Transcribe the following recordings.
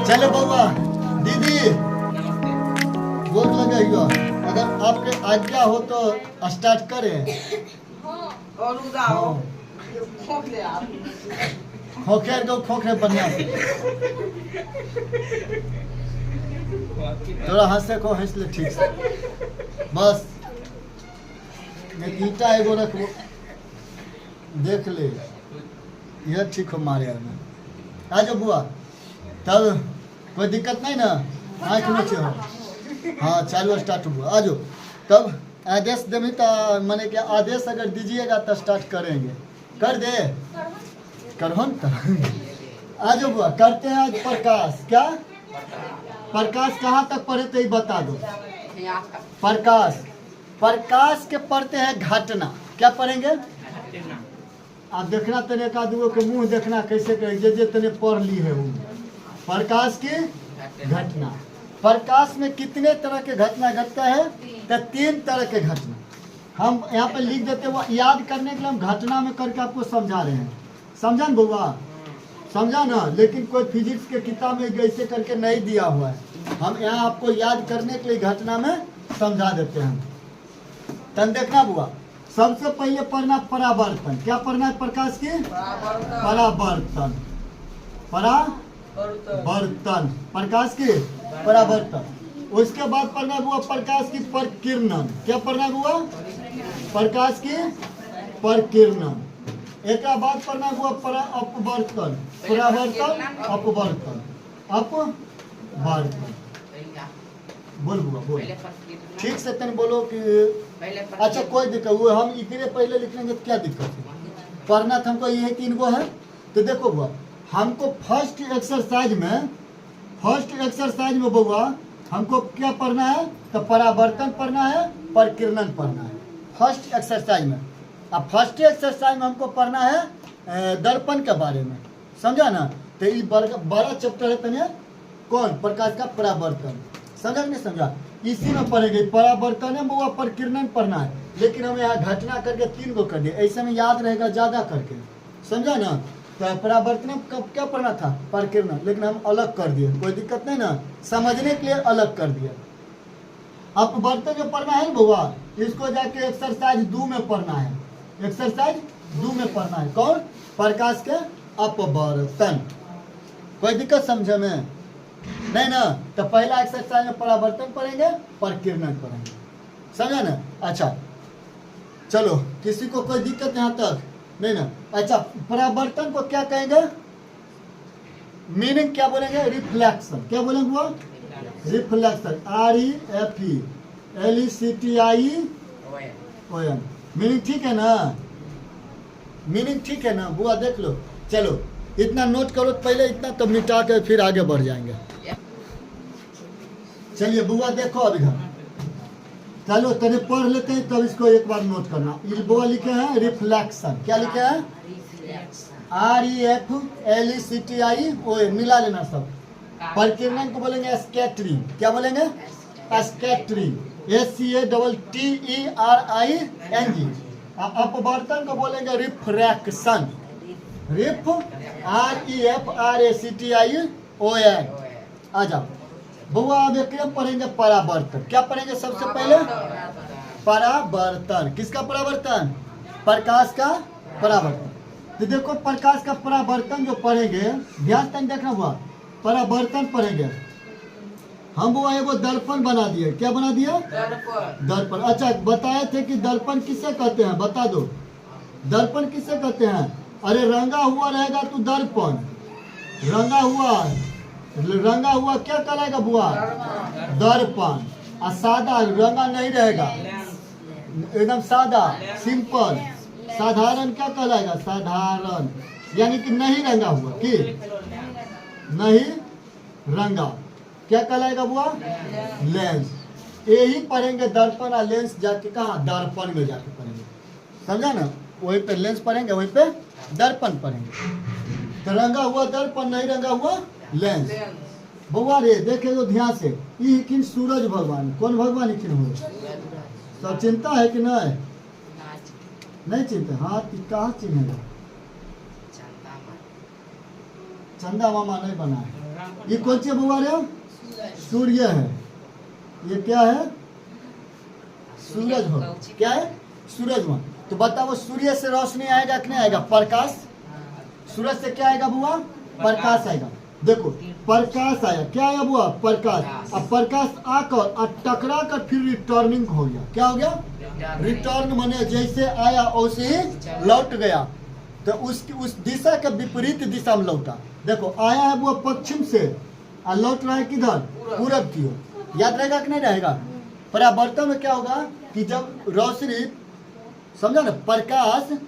चलो बउआ दीदी बोल लगाइयो, अगर आपके आज्ञा हो तो स्टार्ट करें। हाँ। खोखे दो खोखे बढ़िया से थोड़ा हंसे को हंस ले ठीक से बस। ईटा एगो रखो देख ले यह ठीक हो मारे में आ जाओ बुआ तब कोई दिक्कत नहीं ना आँख नीचे हो। हाँ चालू स्टार्ट हुआ आ जाओ तब आदेश देवी तो मैंने क्या आदेश अगर दीजिएगा तो स्टार्ट करेंगे कर दे करहो न तो आ जाओ बुआ करते हैं आज प्रकाश क्या प्रकाश कहाँ तक पढ़े तो ये बता दो। प्रकाश प्रकाश के पढ़ते हैं घटना क्या पढ़ेंगे आप देखना तने एक आदमी के मुंह देखना कैसे करे जे तने पढ़ ली है वो प्रकाश की घटना। प्रकाश में कितने तरह के घटना घटता है तो 3 तरह के घटना हम यहाँ पे लिख देते हैं याद करने के लिए हम घटना में करके आपको समझा रहे हैं समझा न बउआ समझा ना। लेकिन कोई फिजिक्स के किताब में ऐसे करके नहीं दिया हुआ है हम यहाँ आपको याद करने के लिए घटना में समझा देते हैं। तन देखना बुआ सबसे पहले पढ़ना परावर्तन क्या पढ़ना है प्रकाश की परावर्तन परावर्तन प्रकाश की परावर्तन। उसके बाद पढ़ना हुआ प्रकाश की परकिरणन क्या पढ़ना हुआ प्रकाश की परकिरणन। एक बाद पढ़ना हुआ अपवर्तन परावर्तन अपवर्तन अपवर्तन बोल बुआ बोल ठीक से तन बोलो कि अच्छा कोई दिक्कत वो हम इतने पहले लिख लेंगे तो क्या दिक्कत है पढ़ना था हमको ये 3 गो है तो देखो बुआ हमको फर्स्ट एक्सरसाइज में बउआ हमको क्या पढ़ना है तो परावर्तन पढ़ना है परकिरणन पढ़ना है फर्स्ट एक्सरसाइज में। अब फर्स्ट एक्सरसाइज में हमको पढ़ना है दर्पण के बारे में समझा ना। तो ये बड़ा चैप्टर है तने कौन प्रकाश का परावर्तन समझा नहीं समझा इसी में पढ़ेंगे परावर्तन है बउआ परकिरणन पढ़ना है लेकिन हम यहाँ घटना करके 3 गो कर दिए ऐसे में याद रहेगा ज़्यादा करके समझा ना। तो परावर्तन कब क्या पढ़ना था परकिरणन लेकिन हम अलग कर दिए कोई दिक्कत नहीं ना समझने के लिए अलग कर दिया। अपवर्तन जो पढ़ना है बउआ इसको जाके एक्सरसाइज 2 में पढ़ना है एक्सरसाइज 2 में पढ़ना है कौन प्रकाश के अपवर्तन। कोई दिक्कत समझे में नहीं ना। तो पहला एक्सरसाइज में परावर्तन पढ़ेंगे परकिरणन पढ़ेंगे समझा ना। अच्छा चलो किसी को कोई दिक्कत यहाँ तक नहीं ना। अच्छा परावर्तन को क्या कहेंगे मीनिंग क्या बोलेंगे रिफ्लेक्शन क्या बोलेंगे वो रिफ्लेक्शन REFLECTION मीनिंग ठीक है ना मीनिंग ठीक है ना बुआ देख लो। चलो इतना नोट करो पहले इतना तो मिटा के फिर आगे बढ़ जाएंगे। चलिए बुआ देखो अभी घर चलो तने पढ़ लेते हैं तब इसको एक बार नोट करना। बुआ लिखे हैं रिफ्लेक्शन क्या लिखे हैं REFLECTION मिला लेना सब। परकिरणन को बोलेंगे स्कैटरिंग क्या बोलेंगे स्कैटरिंग SCATTERING। अपवर्तन को बोलेंगे रिफ्रैक्शन REFRACTION। आ जाओ बुआ अब एक पढ़ेंगे परावर्तन क्या पढ़ेंगे सबसे पहले परावर्तन किसका परावर्तन प्रकाश का परावर्तन। तो देखो प्रकाश का परावर्तन जो पढ़ेंगे ध्यान तक देखना हुआ परावर्तन पढ़ेंगे हम बुआ एगो दर्पण बना दिए क्या बना दिया दर्पण। अच्छा बताए थे कि दर्पण किसे कहते हैं बता दो दर्पण किसे कहते हैं। अरे रंगा हुआ रहेगा तो दर्पण रंगा हुआ क्या कहलाएगा बुआ दर्पण। और सादा रंगा नहीं रहेगा एकदम सादा सिंपल साधारण क्या कहलाएगा साधारण यानी कि नहीं रंगा हुआ कि नहीं रंगा क्या कहलाएगा बुआ लेंस। यही पढ़ेंगे दर्पण और लेंस जाके कहाँ दर्पण में जाके पढ़ेंगे समझा ना। वहीं पे लेंस पढ़ेंगे वहीं पे दर्पण पढ़ेंगे। तो रंगा हुआ दर्पण नहीं रंगा हुआ लेंस। बउआ रे देखे तो ध्यान से ये सूरज भगवान कौन भगवान हुए सब चिंता है कि नहीं नहीं चिंता हाँ कहाँ चिन्हेगा चंदा मामा नहीं बना है ये कौन सी बुआ रहे हो? सूर्य है। ये क्या है? सूरज हो। क्या है? सूरज हो। तो बताओ सूर्य से रोशनी आएगा कि नहीं आएगा? प्रकाश। सूरज से क्या आएगा बुआ? प्रकाश आएगा। देखो प्रकाश आया, क्या आया बुआ? प्रकाश। अब प्रकाश आकर और टकरा कर फिर रिटर्निंग हो गया। क्या हो गया? रिटर्न माने जैसे आया वैसे ही लौट गया। तो उस दिशा के विपरीत दिशा में लौटा। देखो आया है वो पश्चिम से और लौट रहा है किधर? पूरब की ओर। याद रहेगा कि नहीं रहेगा? परावर्तन में क्या होगा कि जब रोशनी, समझा ना, प्रकाश,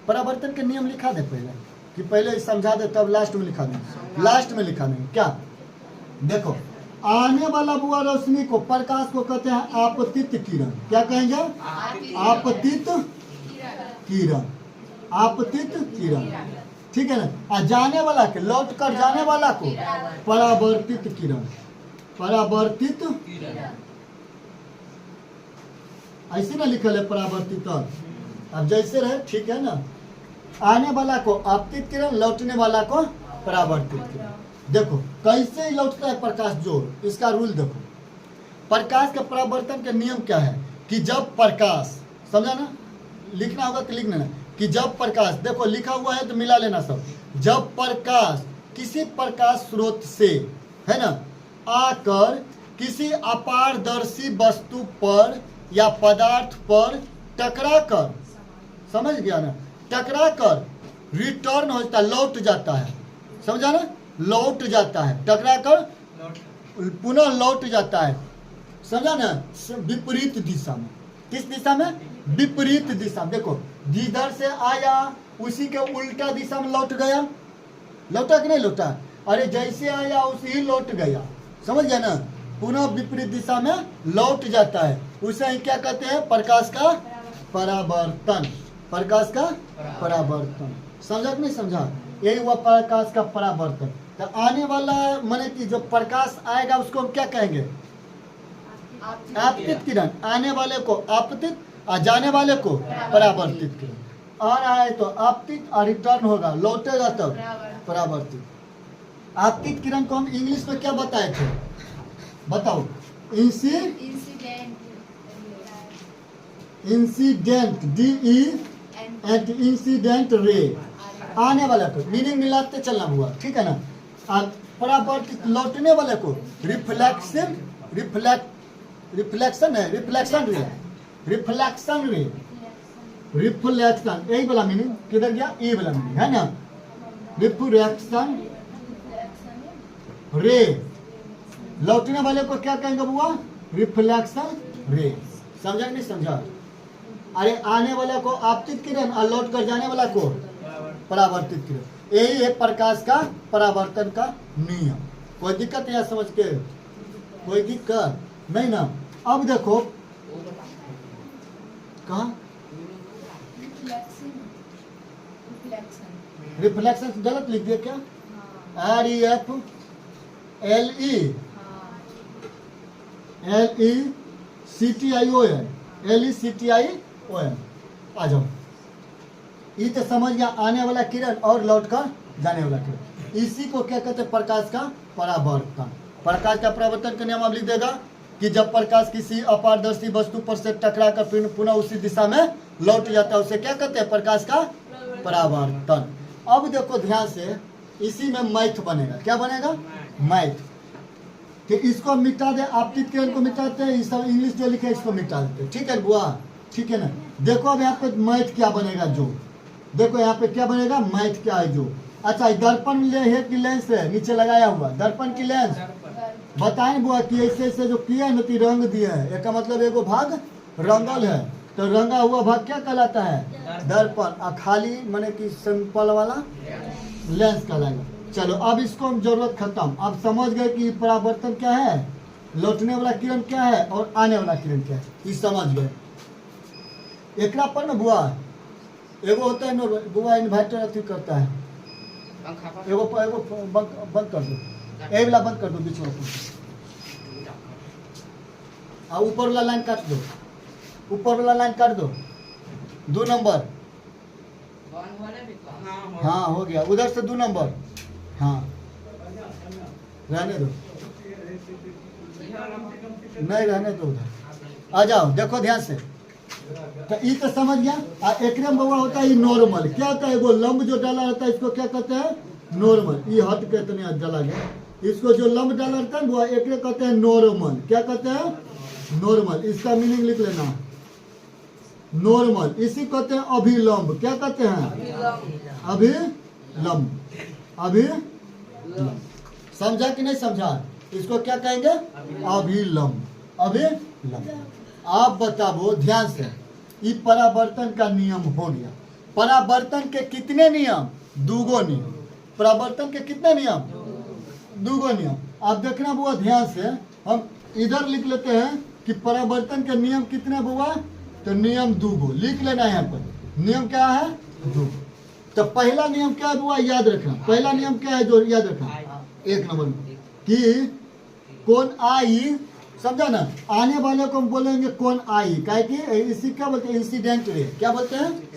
परावर्तन के नियम लिखा दे पहले, कि पहले समझा दे तब लास्ट में लिखा देंगे। लास्ट में लिखा देंगे। क्या? देखो आने वाला बुआ रोशनी को, प्रकाश को कहते हैं आपतित किरण। क्या कहेंगे? आपतित किरण। आपतित किरण, ठीक है ना। और जाने वाला के, लौट कर जाने वाला को परावर्तित किरण। परावर्तित, ऐसे ना लिखल है परावर्तित। अब जैसे रहे ठीक है ना। आने वाला को आपतित किरण, लौटने वाला को परावर्तित किरण। देखो कैसे लौटता है प्रकाश जोर, इसका रूल देखो। प्रकाश के परावर्तन के नियम क्या है कि जब प्रकाश, समझा ना, लिखना होगा तो लिख लेना कि जब प्रकाश, देखो लिखा हुआ है तो मिला लेना सब। जब प्रकाश किसी प्रकाश स्रोत से, है ना, आकर किसी अपारदर्शी वस्तु पर या पदार्थ पर टकरा कर, समझ गया ना, टकरा कर रिटर्न होता, लौट जाता है। समझा ना? लौट जाता है, टकरा कर पुनः लौट जाता है। समझा ना? विपरीत दिशा में। किस दिशा में? विपरीत दिशा। देखो जिधर से आया उसी के उल्टा दिशा में लौट गया। लौटा कि नहीं लौटा? अरे जैसे आया उसे ही लौट गया। समझ गया ना? पुनः विपरीत दिशा में लौट जाता है। उसे ही क्या कहते हैं? प्रकाश का परावर्तन। प्रकाश का परावर्तन। समझा कि नहीं समझा? यही हुआ प्रकाश का परावर्तन। तो आने वाला माने कि जो प्रकाश आएगा उसको हम क्या कहेंगे? आपतित किरण। आने वाले को आपतित और जाने वाले को परावर्तित किरण। आ रहा है तो आपतित और रिटर्न होगा, लौटेगा तब परावर्तित। आपतित किरण को हम इंग्लिश में क्या बताए थे? बताओ। Incident, DE and incident ray. आने वाले को मीनिंग मिलाते चलना हुआ, ठीक है ना। और परावर्तित, लौटने वाले को रिफ्लेक्शन, रिफ्लेक्शन है, रिफ्लेक्शन रे, रिफ्लेक्शन रे, रिफ्लेक्शन, यही वाला मीनिंग किधर गया? ये वाला मीनिंग है ना, रिफ्लेक्शन रे। लौटने वाले को क्या कहेंगे बुआ? रिफ्लेक्शन रे। समझा नहीं समझा? अरे आने वाला को आपतित किरण और लौट कर जाने वाला को परावर्तित किरण। यही है प्रकाश का परावर्तन का नियम। कोई दिक्कत है समझ के? कोई दिक्कत नहीं ना। अब देखो कहाँ रिफ्लेक्शन गलत लिख दिया क्या? REFLECTION। आ जाओ। ये तो समझ गया, आने वाला किरण और लौट कर जाने वाला किरण। इसी को क्या कहते हैं? प्रकाश का परावर्तन। प्रकाश का परावर्तन का नियम आप लिख देगा कि जब प्रकाश किसी अपारदर्शी वस्तु पर से टकरा कर फिर पुनः उसी दिशा में लौट जाता है उसे क्या कहते हैं? प्रकाश का परावर्तन। अब देखो ध्यान से, इसी में मैथ बनेगा। क्या बनेगा? मैथ। कि इसको मिटा दे, आपतित किरण को मिटाते हैं, इस इंग्लिश जो लिखे इसको मिटा देते हैं। ठीक है बुआ? ठीक है ना। देखो अब यहाँ पे मैथ क्या बनेगा जो, देखो यहाँ पे क्या बनेगा? मैथ क्या है जो। अच्छा दर्पण ले है कि लेंस है नीचे लगाया हुआ? दर्पण की लेंस। बताएं बुआ कि ऐसे ऐसे जो किया है ना रंग दिया है, इसका मतलब एगो भाग रंगल है, तो रंगा हुआ भाग क्या कहलाता है? दर्पण। और खाली माने कि सिंपल वाला लेंस कहलाएगा। चलो अब इसको हम जरूरत खत्म। अब समझ गए कि परावर्तन क्या है, लौटने वाला किरण क्या है और आने वाला किरण क्या है, ये समझ गए। एकरा पर ना बुआ एगो होता है ना बुआ, इन्वर्टर अथी करता है, एगो बंद कर दो, ए वाला बंद कर दो बीच में, और ऊपर वाला लाइन काट दो, ऊपर वाला लाइन काट दो, 2 नंबर। हाँ हो गया, उधर से 2 नंबर। हाँ रहने दो, नहीं रहने दो उधर। आ जाओ, देखो ध्यान से। तो ये तो समझ गया। एक बउआ होता है नॉर्मल। क्या होता है? वो लंब जो डाला रहता है इसको क्या कहते हैं? नॉर्मल। ये हट के इतने डाला गया। इसको जो लंब डाला रहता है वो एक कहते हैं नॉर्मल। क्या कहते हैं? नॉर्मल। इसका मीनिंग लिख लेना, नॉर्मल। इसी कहते हैं अभिलंब। क्या कहते हैं? अभिलंब। अभिलंब। समझा कि नहीं समझा? इसको क्या कहेंगे? अभिलंब। अभिलंब। आप बताओ ध्यान से। ये परावर्तन का नियम हो गया। परावर्तन के कितने नियम? दूगो नियम। परावर्तन के कितने नियम? दूगो नियम। आप देखना बुआ ध्यान से। हम इधर लिख लेते हैं कि परावर्तन के नियम कितने बुआ? तो नियम दूगो लिख लेना है। यहाँ पर नियम क्या है? दूगो। तो पहला नियम क्या है बुआ? याद रखना। पहला नियम क्या है जो याद रखना? एक नंबर में कि कौन आई, समझा ना? आने वाले को हम बोलेंगे कौन आई, क्या कि इसी क्या बोलते हैं? Incident ray. क्या बोलते हैं?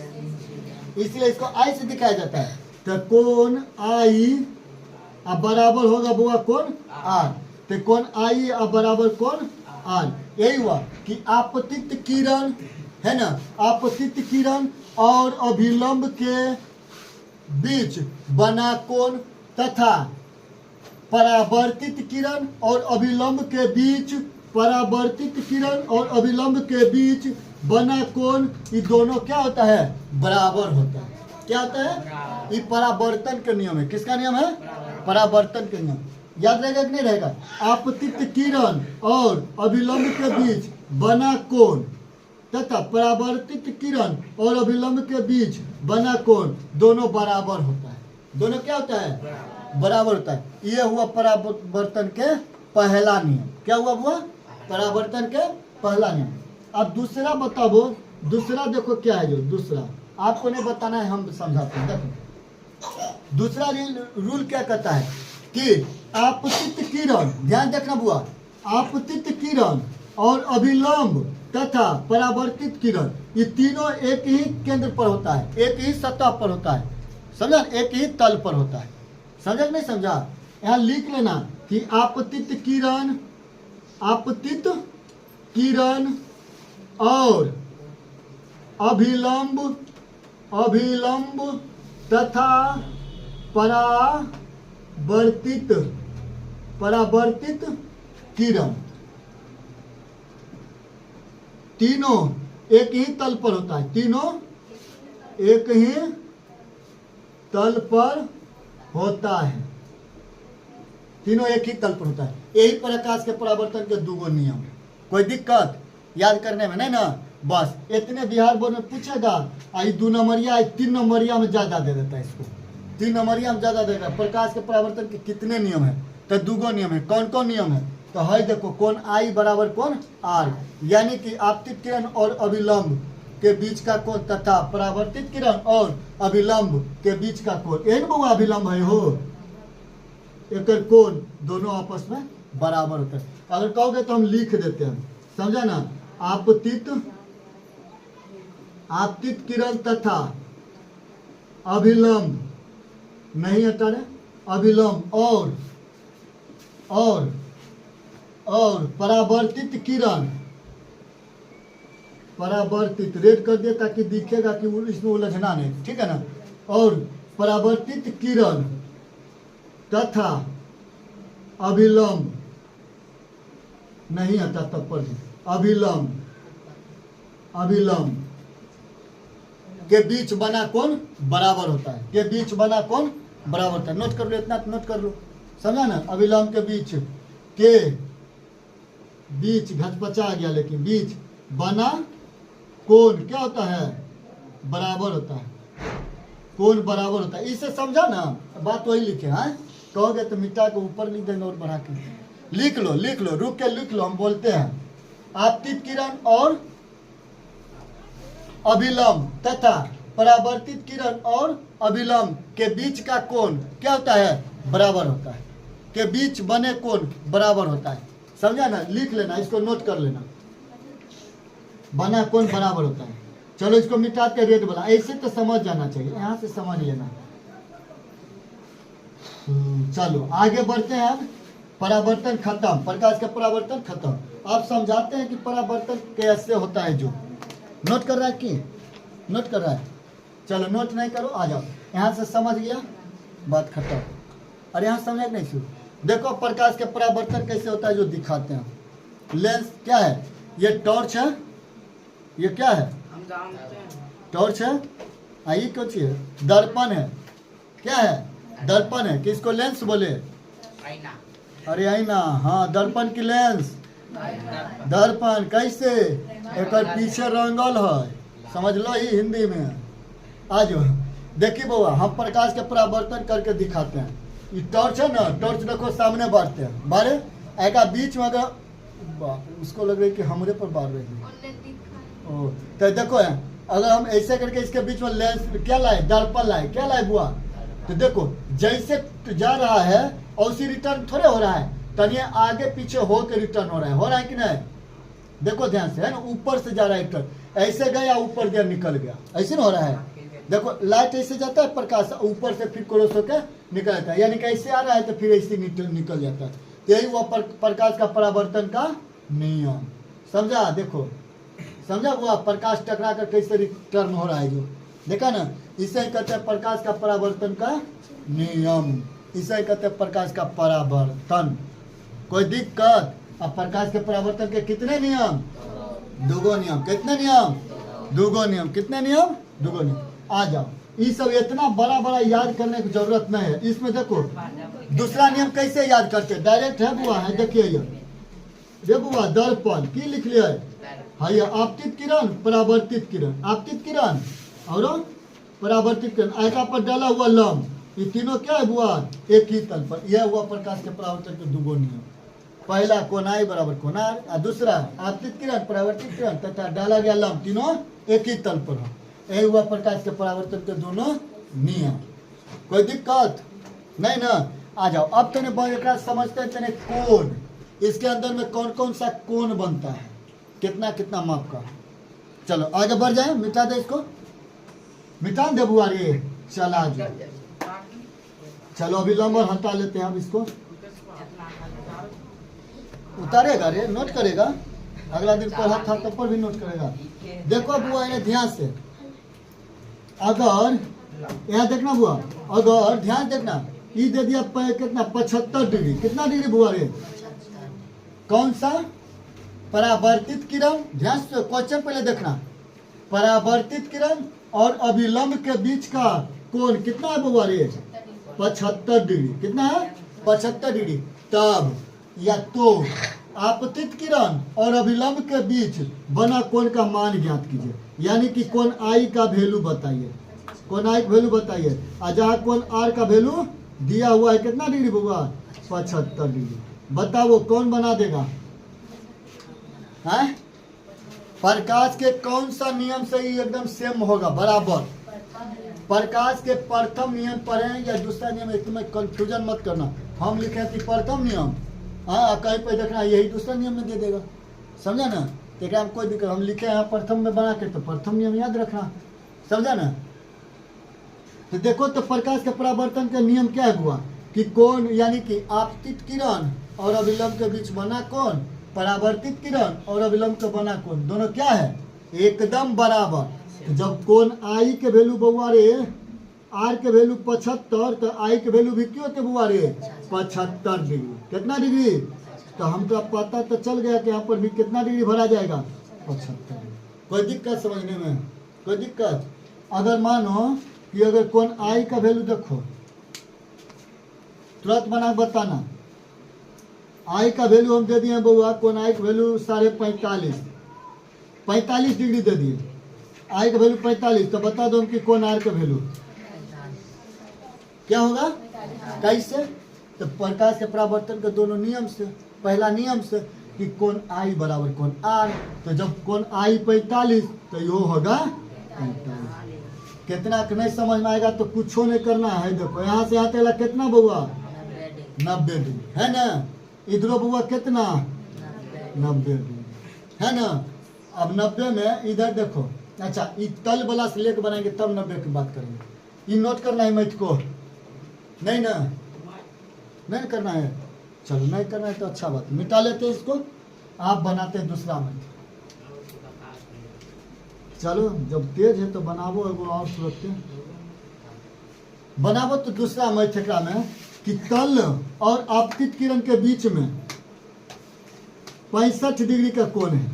इसलिए इसको आई से दिखाया जाता है। तो कौन आई अब बराबर होगा बुआ कौन? आर। तो कौन आई अब बराबर कौन? आर। यही हुआ कि आपतित किरण है ना, आपतित किरण और अभिलंब के बीच बना कोण तथा परावर्तित किरण और अभिलंब के बीच, परावर्तित किरण और अभिलंब के बीच बना कोण, ये दोनों क्या होता है? बराबर होता है। क्या होता है? ये परावर्तन का नियम है। किसका नियम है? परावर्तन का नियम। याद रहेगा कि नहीं रहेगा? आपतित किरण और अभिलंब के बीच बना कोण तथा परावर्तित किरण और अभिलंब के बीच बना कोण दोनों बराबर होता है। दोनों क्या होता है? बराबर होता है। ये हुआ परावर्तन के पहला नियम। क्या हुआ? परावर्तन के पहला नियम। अब दूसरा बताओ। दूसरा देखो क्या है? जो दूसरा आपको नहीं बताना है, हम समझाते हैं। देखो दूसरा रूल क्या कहता है कि आपतित किरण, ध्यान देखना बुआ, आपतित किरण और अभिलंब तथा परावर्तित किरण ये तीनों एक ही केंद्र पर होता है, एक ही सतह पर होता है। समझा? एक ही तल पर होता है। समझा नहीं समझा? यहाँ लिख लेना कि आपतित किरण, आपतित किरण और अभिलंब, अभिलंब तथा परावर्तित, परावर्तित किरण तीनों एक ही तल पर होता है। तीनों एक ही तल पर होता है। तीनों एक ही तल पर होता है। यही प्रकाश के परावर्तन के दूगो नियम है। कोई दिक्कत याद करने में नहीं ना? बस इतने बिहार बोर्ड में पूछेगा। आई 2 नंबरिया, आई 3 नंबरिया में ज्यादा दे देता है इसको। 3 नंबरिया में ज्यादा देगा। प्रकाश के परावर्तन के कितने नियम है? तो दूगो नियम है। कौन कौन नियम है? तो है देखो, कौन आई बराबर कौन आर, यानी कि आपतित किरण और अभिलंब के बीच का कोण तथा परावर्तित किरण और अभिलंब के बीच का कोण, यही ना अभिलंब है हो, एक कोण दोनों आपस में बराबर होता है। अगर कहोगे तो हम लिख देते हैं। समझा ना? आपतित, आपतित किरण तथा अभिलंब, नहीं हटा रहे, अभिलंब और परावर्तित किरण, परावर्तित रेड कर दिया ताकि दिखेगा कि इसमें उलझना नहीं, ठीक है ना? और परावर्तित किरण तथा अभिलंब, नहीं हटा तब पर अभिलंब, अभिलंब के बीच बना कोण बराबर होता है। के बीच बना कोण बराबर होता है। नोट कर लो, इतना नोट कर लो। समझा ना? अभिलंब के बीच, के बीच घचपचा गया, लेकिन बीच बना कोण क्या होता है? बराबर होता है। कोण बराबर होता है। इसे समझा ना? बात वही लिखे हैं। कहोगे तो मिटा के ऊपर लिख देंगे और बढ़ा के लिख लो, लिख लो, रुक के लिख लो। हम बोलते हैं आपतित किरण और अभिलंब तथा परावर्तित किरण और अभिलंब के बीच का कोण क्या होता है? बराबर होता है। के बीच बने कोण बराबर होता है। समझा ना? लिख लेना, इसको नोट कर लेना। बना कोण बराबर होता है। चलो इसको मिटा के रेड बोला। ऐसे तो समझ जाना चाहिए, यहाँ से समझ लेना। चलो आगे बढ़ते हैं। अब परावर्तन खत्म, प्रकाश का परावर्तन खत्म। आप समझाते हैं कि परावर्तन कैसे होता है। जो नोट कर रहा है कि नोट कर रहा है, चलो नोट नहीं करो, आ जाओ। यहाँ से समझ गया, बात खत्म। और यहाँ समझा नहीं शुरू। देखो प्रकाश के परावर्तन कैसे होता है, जो दिखाते हैं। लेंस क्या है, ये टॉर्च है, ये क्या है, टॉर्च है। ये क्या चीज है, दर्पण है। क्या है, दर्पण है। किसको लेंस बोले, अरे आईना, हाँ दर्पण की लेंस, दर्पण कैसे, एक पीछे रंगल है, समझ लो ही हिंदी में। आज देखिए बउआ, हम प्रकाश के परावर्तन करके दिखाते हैं। ये टॉर्च है ना, टॉर्च देखो सामने बारते हैं, बारे एक बीच में अगर उसको लग रही है कि हमरे पर बार रही है। ओ तो देखो अगर हम ऐसे करके इसके बीच में लेंस क्या लाए, दर्पण लाए, क्या लाए बुआ, तो देखो जैसे जा रहा है और उसी रिटर्न थोड़े हो रहा है, तनिए आगे पीछे हो के रिटर्न हो रहा है कि नहीं। देखो ध्यान से, है ना, ऊपर से जा रहा है रिटर्न, ऐसे गया ऊपर गया निकल गया, ऐसे ना हो रहा है। देखो लाइट ऐसे जाता है, प्रकाश ऊपर से फिर क्रॉस होकर निकल जाता है, यानी कि ऐसे आ रहा है तो फिर ऐसे निकल जाता है। तो यही हुआ प्रकाश का परावर्तन का नियम। समझा, देखो समझा हुआ, प्रकाश टकरा कर कैसे रिटर्न हो रहा है, जो देखा ना। इसे कहते हैं प्रकाश का परावर्तन का नियम, इसे कहते हैं प्रकाश का परावर्तन। कोई दिक्कत। अब प्रकाश के परावर्तन के कितने नियम, दुगो नियम। कितने नियम, दुगो नियम। कितने नियम, दुगो नियम। आ जाओ, ये सब इतना बड़ा बड़ा याद करने की जरूरत नहीं है। इसमें देखो दूसरा नियम कैसे याद करते, डायरेक्ट है बुआ, है देखिए ये बुआ, दर्पण की लिख लिया है, आपतित किरण, परावर्तित किरण, आपतित किरण और परावर्तित किरण, आयता पर डाला हुआ लंब, ये तीनों क्या है बुआ, एक ही तल पर। यह हुआ प्रकाश के परावर्तन के दुगो नियम। पहला कोनाई बराबर कोनार, और दूसरा आपतित किरण, परावर्तित किरण तथा डाला गया लंब, तीनों एक ही तल पर हो। यही हुआ प्रकाश के परावर्तन के दोनों नियम। कोई दिक्कत नहीं ना। आ जाओ, अब तने एक समझते हैं, तने कोण, इसके अंदर में कौन कौन सा कोण बनता है, कितना कितना माप का। चलो आगे बढ़ जाए, मिटा दे इसको, मिटा दे बुआ रे, चला जाओ। चलो अभी लंबर हटा लेते हैं, अब इसको उतारेगा रे, नोट करेगा, अगला दिन पढ़ा था तब पर भी नोट करेगा। देखो बुआ इन्हें ध्यान से, अगर यहाँ देखना बुआ, अगर ध्यान देखना, ये दे दिया कितना 75 डिग्री, कितना डिग्री बुआ रे, कौन सा, परावर्तित किरण। ध्यान से क्वेश्चन पहले देखना, परावर्तित किरण और अभिलंब के बीच का कोण कितना है बुआ रे, 75 डिग्री। कितना है, 75 डिग्री। तब या तो आपतित किरण और अभिलंब के बीच बना कोण का मान ज्ञात कीजिए, यानी कि कोण आई का वैल्यू बताइए, कोण आई का वैल्यू बताइए। और जहाँ कोण आर का वैल्यू दिया हुआ है कितना डिग्री बुआ, 75 डिग्री। बताओ कौन बना देगा, है प्रकाश के कौन सा नियम से ये एकदम सेम होगा, बराबर। प्रकाश के प्रथम नियम पढ़े या दूसरा नियम, इसमें कंफ्यूजन मत करना। हम लिखे कि प्रथम नियम, हाँ कहीं पे देखना यही दूसरा नियम में दे देगा, समझा ना। तो हम कोई दिक्कत, हम लिखे यहाँ प्रथम में बना के, तो प्रथम नियम याद रखना, समझा ना। तो देखो तो प्रकाश के परावर्तन का नियम क्या है हुआ, कि कोण यानी कि आपतित किरण और अभिलंब के बीच बना कोण, परावर्तित किरण और अभिलंब का बना कोण, दोनों क्या है, एकदम बराबर। तो जब कोण आई के वैल्यू बुआ रे, आर के वैल्यू 75, तो आई के वैल्यू भी क्यों थे बुआ रे, 75 डिग्री। कितना डिग्री, तो हमको पता तो चल गया कि यहाँ पर भी कितना डिग्री भरा जाएगा, 75 डिग्री। कोई दिक्कत समझने में, कोई दिक्कत। अगर मानो कि अगर कोण आई का वैल्यू देखो, तुरंत बना बताना, आई का वैल्यू हम दे दिए बउआ, कोण आई का वैल्यू 45 डिग्री दे दिए, आई का वैल्यू 45, तो बता दो कि कोण आर का वैल्यू क्या होगा, कैसे। तो प्रकाश के परावर्तन के दोनों नियम से, पहला नियम से कि कोण आई बराबर कोण आर, तो जब कोण आई 45 तो यो होगा 45। कितना नहीं समझ में आएगा तो कुछ नहीं करना है। देखो यहाँ से आते ला कितना बउआ, 90 डिग्री, है ना। इधरो बुआ कितना, 90 डिग्री, है ना। अब 90 में इधर देखो, अच्छा ये तल वाला से लेकर बनाएंगे तब 90 की बात करेंगे। ये नोट करना है मैथ को, नहीं ना, नहीं करना है। चलो नहीं करना है तो अच्छा बात, मिटा लेते हैं इसको, आप बनाते हैं दूसरा मैथ। चलो जब तेज है तो बनावो एगो और सूरत बनावो। तो दूसरा मैथ एकरा में कि तल और आपतित किरण के बीच में 65 डिग्री का कोण है।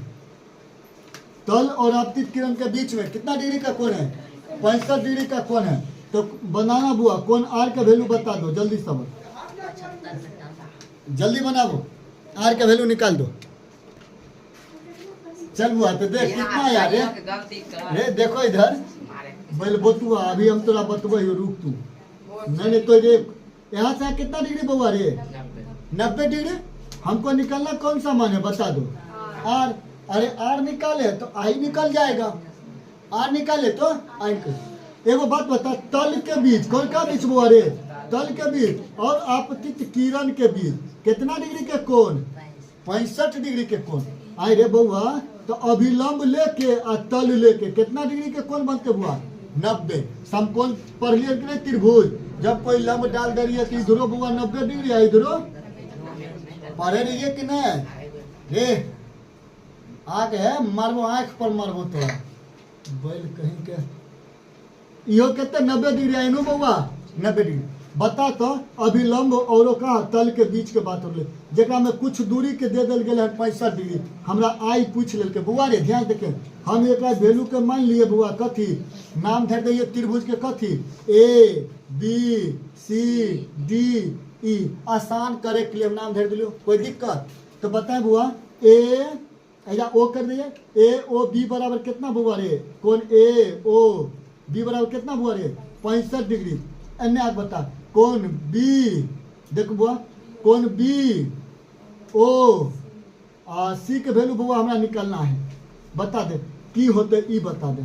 तल और आपतित किरण के बीच में कितना डिग्री का कोण है? 65 डिग्री का कोण है। तो बनाना बुआ, कोण आर का वैल्यू बता दो जल्दी सब, जल्दी बनाओ, आर का वैल्यू निकाल दो। चल बुआ तो देख कितना यार रे देखो इधर बोल बतुआ, अभी हम तोरा बतुआ रुक तू नहीं तो रे यहाँ से कितना डिग्री बउआ रे? 90 डिग्री। हमको निकालना कौन सा मान है बता दो? आर। अरे आर निकाले तो आई निकल जाएगा, आर निकाले तो आई। एगो बात बता, तल के बीच कौन का बीच बउआ रे? तल के बीच और आपतित किरण के बीच कितना डिग्री के कोण? 65 डिग्री के कोण। आई रे बउआ तो अभिलंब लेके और तल लेके कितना डिग्री के कोण बनते बुआ? 90। समकोण पढ़ लिया कि नहीं? त्रिभुज जब कोई लंब डाल दे रही है तो इधरो बुआ 90 डिग्री है, इधरो पढ़े रहिए कि नहीं रे? आगे मारबो आंख पर मारबो तो बैल कहीं के इहो कितने 90 डिग्री है नु बउआ? 90 डिग्री। बता तो अभिलंब और का तल के बीच के बात हो रही जेकरा में कुछ दूरी के दे दिल गए 65 डिग्री। हमरा आई पूछ लेल बुआ रे ध्यान देखे, हम एक वैल्यू के मान लिए बुआ कथी नाम धर दिए त्रिभुज के कथी A B C D E, आसान करे के लिए नाम धर दिलो, कोई दिक्कत? तो बताए बुआ ए ऐसा ओ कर दिए, ए ओ बी बराबर कितना बुआ रे? कौन ए ओ बी बराबर कितना बुआ रे? 65 डिग्री। अन्य आग बता कौन बी, देखो बुआ कौन बी ओ सी के वैल्यू बुआ हमरा निकालना है, बता दे की होते ई बता दे।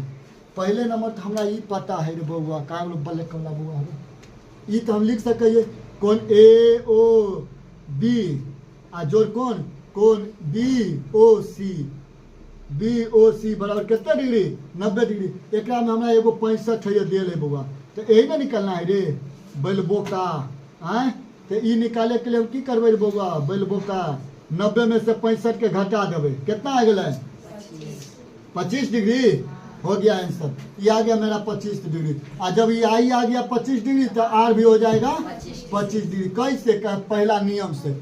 पहले नंबर तो हमरा ई पता है रे बउआ, का बल्ले कमला बुआ रे, ई तो हम लिख सके कौन ए ओ बी आ जोड़ कौन कौन बी ओ सी, बी ओ सी बराबर कितना डिग्री? 90 डिग्री। एक में हमरा एगो 65 है दे ले बुआ, तो यही ना निकलना है रे बैलबोका। आए तो ई निकाले के लिए की करबे बउआ? बैलबोका 90 में से 65 के घटा देवे, कितना आ गया? 25 डिग्री हो गया आंसर। ये आ गया मेरा 25 डिग्री। और जब ये आई आ गया 25 डिग्री तो आर भी हो जाएगा 25 डिग्री। कैसे? पहला नियम से,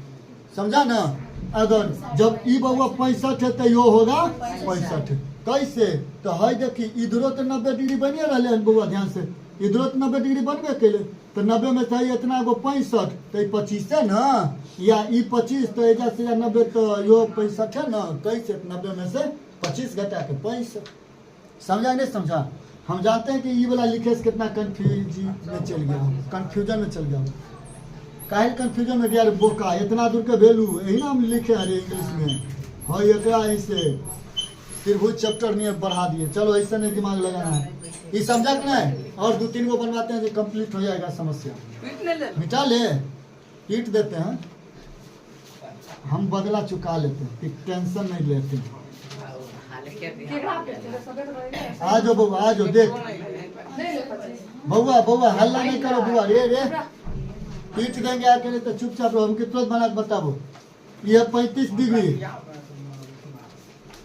समझा ना? अगर जब ई बउआ 65 है तो यो होगा 65। कैसे? तो है देखी इधरो तो 90 डिग्री बनिए रहे बउआ, ध्यान से इधरो तो 90 डिग्री बनबे कैले, तो 90 में से इतना गो 65 तो 25 है ना, या ई 25 तो एजा से 90 तो यो 65 है ना। कैसे? 90 में से 25 घटा के 65। समझा नहीं समझा? हम जानते हैं कि ये वाला लिखे से कितना कंफ्यूजन में चल गया। काहे कंफ्यूजन में गया बोका? इतना दूर के वैल्यू यही ना हम लिखे अरे इंग्लिश में हाँ एकरा ऐसे त्रिभुज चैप्टर में बढ़ा दिए। चलो ऐसे नहीं दिमाग लगाना है, ये समझा कि नहीं? और 2-3 गो बनवाते हैं जो कंप्लीट हो जाएगा समस्या। मिटा ले, पीट देते हैं हम, बदला चुका लेते हैं, टेंशन नहीं लेते हैं। आ जाओ बउआ, आ जाओ, देख बउआ बउआ हल्ला नहीं करो बुआ रे रे, पीट देंगे आके, नहीं तो चुपचाप रहो। हमके तुरंत बना के बताबो। ये 35 डिग्री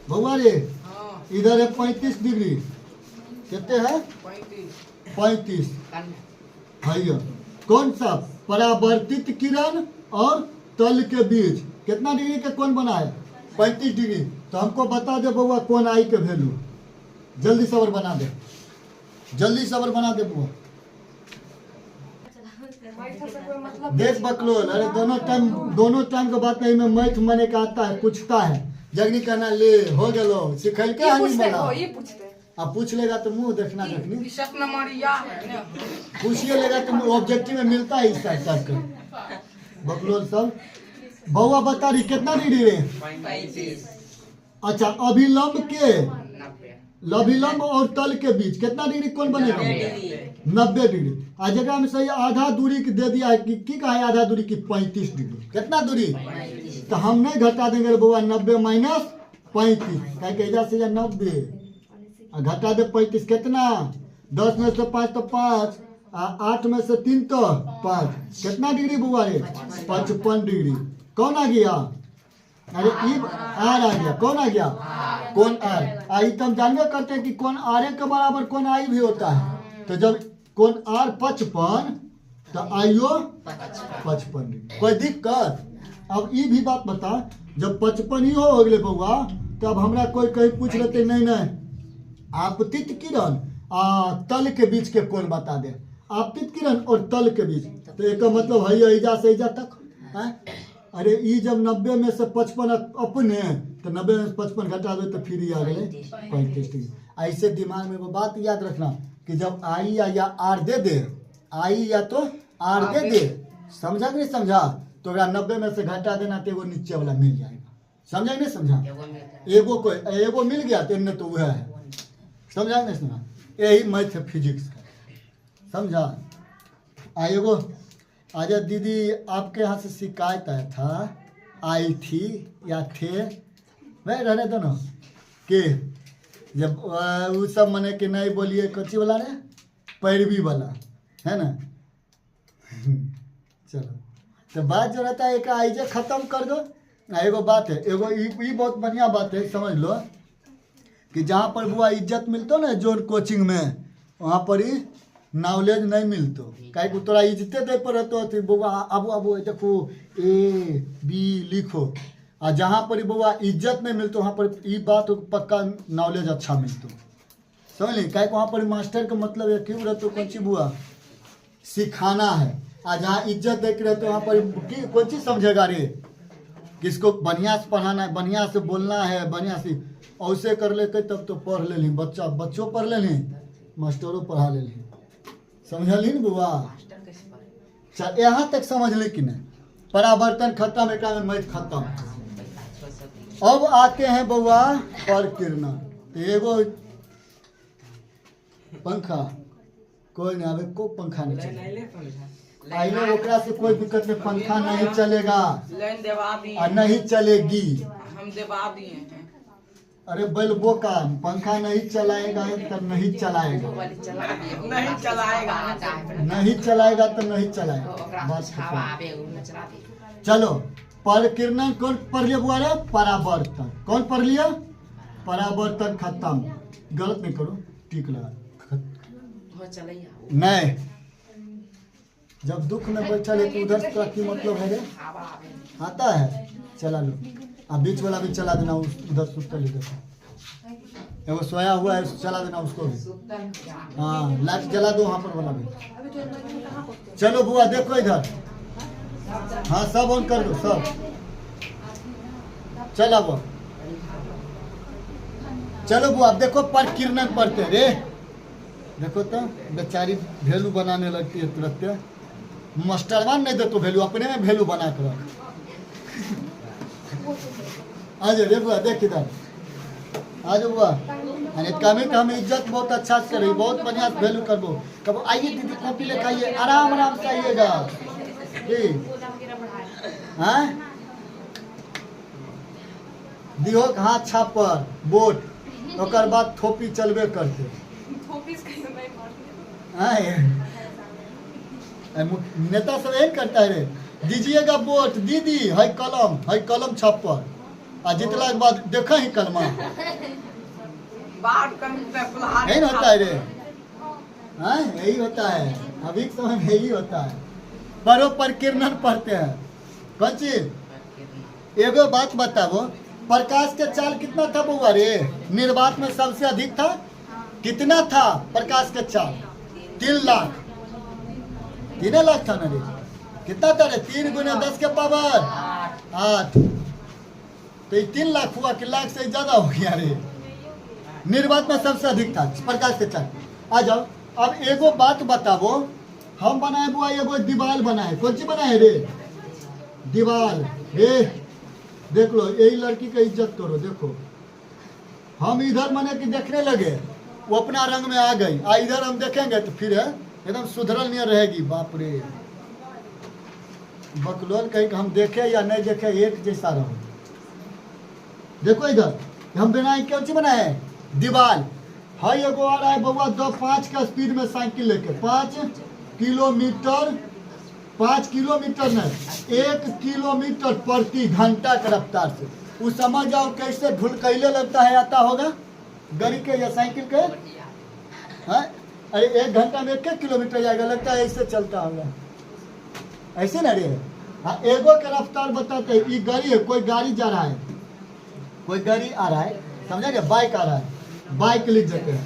बउआ रे, इधर है 35 डिग्री, कितने है? 35 है। कौन सा? परावर्तित किरण और तल के बीच कितना डिग्री का कोण बना है? 35 डिग्री। तो हमको बता दे बउआ कौन आई के वैल्यू, जल्दी सबर बना दे, जल्दी सबर बना दे बुआ। देख बकलोल, अरे दोनों टाइम के बात नहीं में मैथ मने का आता है, पूछता है जगनी कहना ले हो गलो सिखल के हानि बना। अब पूछ लेगा तो मुंह देखना रखनी, पूछिए लेगा तो ऑब्जेक्टिव में मिलता है इस टाइप का। बकलोल सब बउआ बता रही कितना डिग्री रे? अच्छा अभिलंब के, अभिलंब और तल के बीच कितना डिग्री कोण बनेगा? 90 डिग्री। आ जगह में सही आधा दूरी की दे दिया है कि कहा है आधा दूरी की? 35 डिग्री। कितना दूरी? तो हम नहीं घटा देंगे बउआ, 90 माइनस 35, कहे से 90 घटा दे 35 कितना? 10 में से 5 तो 5, 8 में से 3 तो 5, कितना डिग्री बुआ रे? 55 डिग्री। कौन आ गया? अरे ई आर आ गया। कौन आ गया? कौन आर। आई तो हम जानबे करते हैं कि कौन आर के बराबर कौन आई भी होता है। तो जब कौन आर 55 तो आइयो 55। कोई दिक्कत? अब ये भी बात बता, जब 55 ही हो गए बउआ, तब हमरा कोई कहीं पूछ लेते नहीं आपतित किरण तल के बीच के कोण बता दे। आपतित किरण और तल के बीच, तो एक मतलब है ऐजा से ऐजा तक है। अरे ई जब 90 में से 55 अपने, तो 90 में से 55 घटा दे तो फिर ही आ गए 35 डिग्री। ऐसे दिमाग में वो बात याद रखना कि जब आई या आर दे दे, आई या तो आर दे दे, समझा कि नहीं समझा, तो 90 में से घटा देना तो वो नीचे वाला मिल जाएगा। समझा कि नहीं समझा? एगो मिल गया तो इनने तो वह है। समझा नहीं समझा? यही मैथ फिजिक्स है। समझा? एगो आज दीदी आपके यहाँ से शिकायत आया था, आई थी या थे, वह रहने दो ना कि जब वो सब मने कि नहीं बोलिए कच्ची वाला रे, पैरवी वाला है ना। चलो तो बात जो रहता है एक आइजे खत्म कर दो। एगो बात है, एगो ये बहुत बढ़िया बात है, समझ लो कि जहाँ पर बुआ इज्जत मिलतो ना जोन कोचिंग में, वहाँ पर ही नॉलेज नहीं मिलतो। काहे को तोरा इज्जते दे पर रहतो बुआ अब देखो ए बी लिखो, और जहाँ पर बुआ इज्जत नहीं मिलतो वहाँ पर ये बात पक्का नॉलेज अच्छा मिलतो। समझ ली? काहे को वहाँ पर मास्टर का मतलब है क्यों रहतो कौन सी बुआ सिखाना है, और जहाँ इज्जत देख रहे तो वहाँ पर कौन चीज समझेगा रे, किसको बढ़िया से पढ़ाना है, बढ़िया से बोलना है, बढ़िया से ऐसे कर लेते तब तो पढ़ ले ली बच्चों पढ़ ले ली, मास्टरों पढ़ा ले ली। समझली न बुआ? चल यहाँ तक समझ ली कि नहीं? परावर्तन खत्म, एक में मैथ खत्म। अब आते हैं बुआ परकीर्णन। एगो पंखा कोई नहीं आवे, को पंखा नहीं चलेगा। आइए ओकरा से कोई दिक्कत नहीं, पंखा नहीं चलेगा और नहीं चलेगी। हम देवा दिए हैं। अरे बलबो का पंखा नहीं चलाएगा तो नहीं चलाएगा, नहीं चलाएगा, नहीं चलाएगा तो नहीं चलाएगा। बस खत्म। चलो परकीर्णन कौन पढ़ लिया बुआ रे? परावर्तन। कौन पढ़ लिया? परावर्तन खत्म। गलत नहीं करो, टिक लगा नहीं। जब दुख में बैठा ले तो उधर से की मतलब है रे, आता है चला लो। अब बीच वाला भी चला देना, उधर सुतल ले देखो, एगो सोया हुआ है चला देना उसको भी। हाँ लाइट जला दो वहाँ पर वाला भी। चलो बुआ देखो इधर, हाँ सब ऑन कर दो सब। चलो बुआ, चलो बुआ देखो परकीर्णन पढ़ते रे। देखो तो बेचारी वैल्यू बनाने लगती है तुरंत, मास्टरवान नहीं दे तो वैल्यू अपने में वैल्यू बना कर रख। आज रे बुआ देख इधर, आज बुआ अरे कमी तो हमें इज्जत बहुत अच्छा से करी, बहुत बढ़िया से वैल्यू करबो। कब आइए दीदी कॉपी लेकर आइए, आराम आराम से आइएगा। हाँ दिहो हाथ छाप पर बोट, ओकर बाद थोपी चलबे करते। नेता सब यही करता है रे, दीजिएगा वोट दीदी, है कलम छाप पर, आ जितला के बाद देखा ही कलमा यही होता है रे। हाँ यही होता है, अभी के समय में यही होता है। पढ़ो परकीर्णन पढ़ते हैं। कौन चीज? एगो बात बताओ, प्रकाश के चाल कितना था बुआ रे? निर्वात में सबसे अधिक था, कितना था प्रकाश के चाल? 3 लाख, 3 लाख था ना रे? कितना था रे? 3 × 10 के पावर 8, तो ये 3 लाख हुआ कि लाख से ज्यादा हो गया रे। निर्वात में सबसे अधिक था प्रकाश के चाल। आ जाओ अब एगो बात बताओ, हम बनाए बुआ एगो दीवार बनाए, कौन सी बनाए रे? दीवार। देख लो यही लड़की का इज्जत करो। देखो हम इधर मने कि देखने लगे, वो अपना रंग में आ गई, इधर हम देखेंगे तो फिर एकदम सुधरल नहीं रहेगी। बाप रे बकलोल कहीं हम देखे या नहीं देखे एक जैसा रहो। देखो इधर हम बनाए, क्या चीज बनाए? दीवार। हाई एगो आ रहा है बउआ 5 का स्पीड में साइकिल लेके, 5 किलोमीटर 5 किलोमीटर नहीं, 1 किलोमीटर प्रति घंटा के रफ्तार से। वो समझ जाओ कैसे ढुलकैले लगता है, आता होगा गाड़ी के या साइकिल के। हाँ, अरे 1 घंटा में 1 किलोमीटर जाएगा, लगता है ऐसे चलता होगा, ऐसे ना रे। हाँ, एगो के रफ्तार बताते हैं। ये गाड़ी है, कोई गाड़ी जा रहा है, कोई गाड़ी आ रहा है, समझा क्या, बाइक आ रहा है, बाइक लिख देते हैं,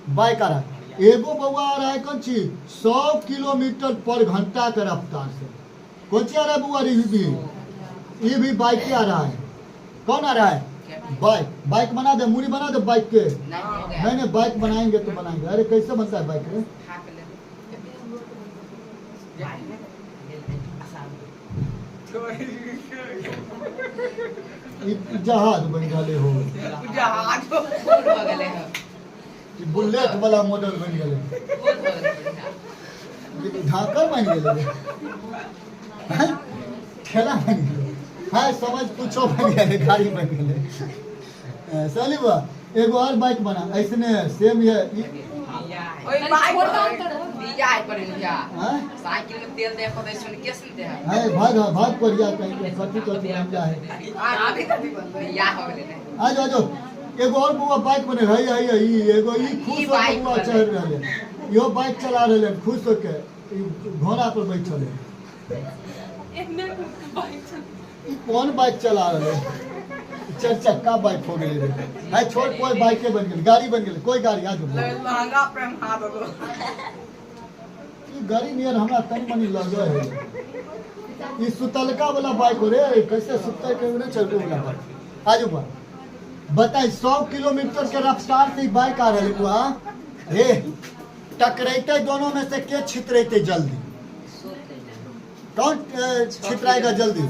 बाइक आ रहा है। एगो बउआ आ रहा है कौन चीज 100 किलोमीटर पर घंटा के रफ्तार से। कौन सी आ रहा है बउआ, ये भी बाइक ही आ रहा है। कौन आ रहा है, बाइक। बाइक बना दे, मूरी बना दे बाइक के। नहीं बाइक बनाएंगे तो बनाएंगे। अरे कैसे बनता है बाइक रे, जहाज बन गए हो, बुलेट वाला मॉडल बन गए, ढाकर बन गए, ठेला बन गए, हाँ समझ कुछो बन गए, गाड़ी बन गए। चली बा एगो और बाइक बना ऐसने सेम है। साइकिल में तेल दे पता सुन के सुन दे है भाग भाग पर जा कहीं कथी कथी हम जा है। आ जाओ एगो और बुआ बाइक बने है एगो ई खुश होके बुआ चढ़ रहले, यो बाइक चला रहले खुश होके, घोड़ा पर बैठल है। ई कौन बाइक चला रहले, 4 चक्का बाइक हो गई रे। है छोड़, कोई बाइके बन गई, गाड़ी बन गई, कोई गाड़ी आ जाओ लहंगा पे हाथ दो। ई गाड़ी नियर हमरा तन मनी लगे है। ई सुतलका वाला बाइक हो रे, कैसे सुतल के न चलते वाला बाइक। आ जाओ बताइए 100 किलोमीटर के रफ्तार से बाइक आ रही बुआ रे, टकराते दोनों में से के छितरेते जल्दी, कौन छितराएगा जल्दी।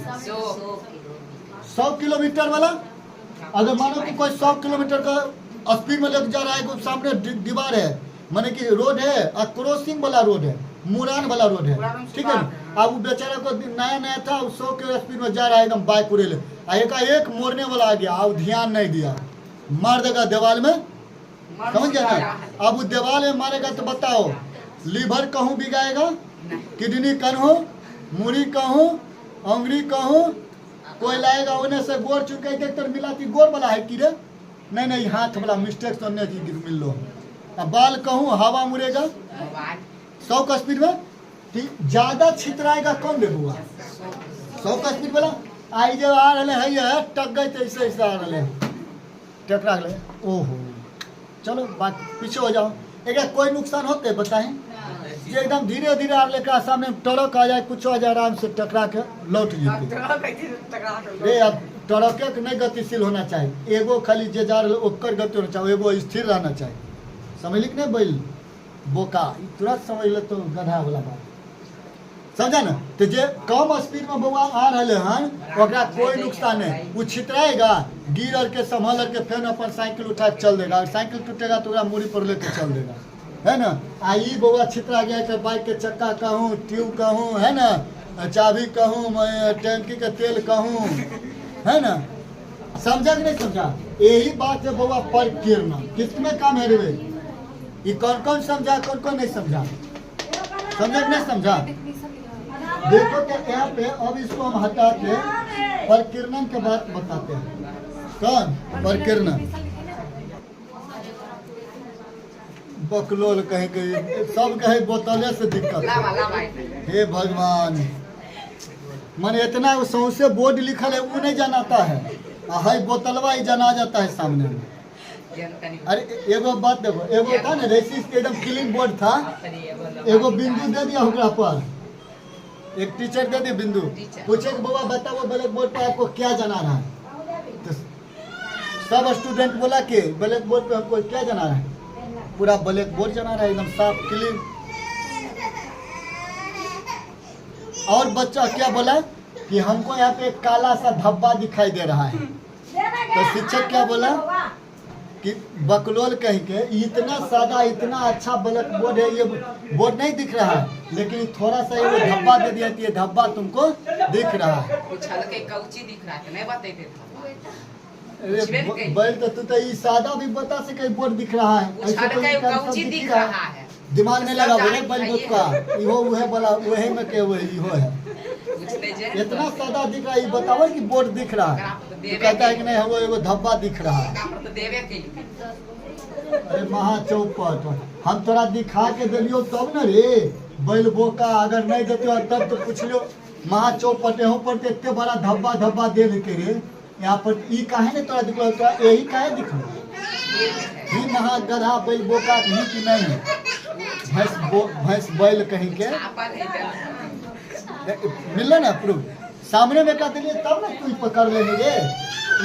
100 किलोमीटर वाला अगर मानो कि कोई 100 किलोमीटर का स्पीड में लेकर जा रहा है, सामने दीवार है, माने कि रोड है और क्रॉसिंग वाला रोड है, मुरान वाला रोड है, ठीक है ना। अब वो बेचारा को नया था, 100 के स्पीड में जा रहा है, एकदम बाइक उड़े ले, एक मोड़ने वाला आ गया, अब ध्यान नहीं दिया, मार देगा दीवार में, समझ गया ना। अब वो दीवार में मारेगा तो बताओ लीवर कहूँ बिगाएगा, किडनी कहूँ, मुड़ी कहूँ, अंगुरी कहूँ, कोई लाएगा उन्हें से गोर चुके देखते मिला कि गोर वाला है कि रे, नहीं हाथ वाला मिस्टेक सुनने की मिल लो। अब बाल कहूँ हवा मुड़ेगा 100 का स्पीड में, ठीक ज्यादा छितराएगा कौन दे बुआ 100 का स्पीड वाला। आई जब आ रहे है टक गए तो ऐसे आ रहे टकरा गए। ओहो चलो बात पीछे हो जाओ, एक कोई नुकसान होते बताएं। ये एकदम धीरे धीरे आ लेकर सामने ट्रक आ जाए, कुछ आ जाए, आराम से टकरा के लौट जीते रे। अब ट्रक के नहीं गतिशील होना चाहिए, एगो खाली जे जा रहे ओकर गति होना चाहिए, एगो स्थिर रहना चाहिए, समझ लिख नहीं बैल बोका तुरंत समझ ले तो गधा वाला बात, समझा ना। तो जे कम स्पीड में बउआ आ रहे हैं ओकरा कोई नुकसान नहीं, वो छितराएगा गिर के संभल के फिर अपन साइकिल उठा के चल देगा, साइकिल टूटेगा तो ओकरा मुड़ी पर लेके चल देगा, है ना। आई बउआ छितरा गया तो बाइक के चक्का कहूँ, ट्यूब कहूँ, है ना, चाबी कहूँ, टैंकी का तेल कहूँ, है ना, समझा कि नहीं समझा। यही बात है बउआ पर किरना किसमें काम है रे, ये कौन कौन समझा कौन कौन नहीं समझा, समझा कि नहीं समझा। देखो क्या यहाँ पे अब इसको हम हटा के परकिरणन के बात बताते हैं। कौन परकिरणन, बकलोल कहे के सब कहे बोतले से दिक्कत। हे भगवान, माने इतना सौंसे बोर्ड लिखल है वो नहीं जनाता है, हाई बोतलवा ही जना जाता है सामने में। अरे एगो बात देखो, एगो था ना रेसिस के एकदम क्लीन बोर्ड था, एगो बिंदु दे दिया ओकरा पर, एक टीचर दे दी बिंदु, पूछे कि बाबा बताओ ब्लैक बोर्ड पर आपको क्या जना रहा है, तो सब स्टूडेंट बोला कि ब्लैक बोर्ड पे हमको क्या जना रहा है, पूरा ब्लैक बोर्ड जना रहा है एकदम साफ क्लीन। और बच्चा क्या बोला कि हमको यहाँ पे एक काला सा धब्बा दिखाई दे रहा है, तो शिक्षक क्या बोला कि बकलोल कह के इतना सादा इतना अच्छा ब्लैक बोर्ड है, ये बोर्ड नहीं दिख रहा है, लेकिन थोड़ा सा ये धब्बा दे दिया, ये धब्बा तुमको दिख रहा है। कुछ हल्के कौची दिख रहा है, नहीं बताते अरे बैल तो तू तो ये सादा भी बता सके बोर्ड दिख रहा है, कुछ हल्के कौची दिख रहा है, दिमाग नहीं लगा बोले बैल बोका इहो उहे वाला उहे में के वही इहो है कुछ नहीं जे इतना सादा दिख रहा है। ये बताओ कि बोर्ड दिख रहा है तो कहता है कि नहीं वो एगो धब्बा दिख रहा है। काम तो देवे के अरे महा चौपट हम तोरा दिखा के दिलियो तब न रे बैल बोका अगर नहीं देते तब तो पूछ लो महा चौपट यहाँ पर इतने बड़ा धब्बा धब्बा दे के रे यहाँ पर ई काहे ने तोरा दिखलो तोरा यही काहे दिखलो ही महा गधा बैल बोका ही कि नहीं भैंस बैल कहीं के आपन है मिलल ना प्रूफ सामने में का दिलिए तब ना तू पकड़ लेने रे ये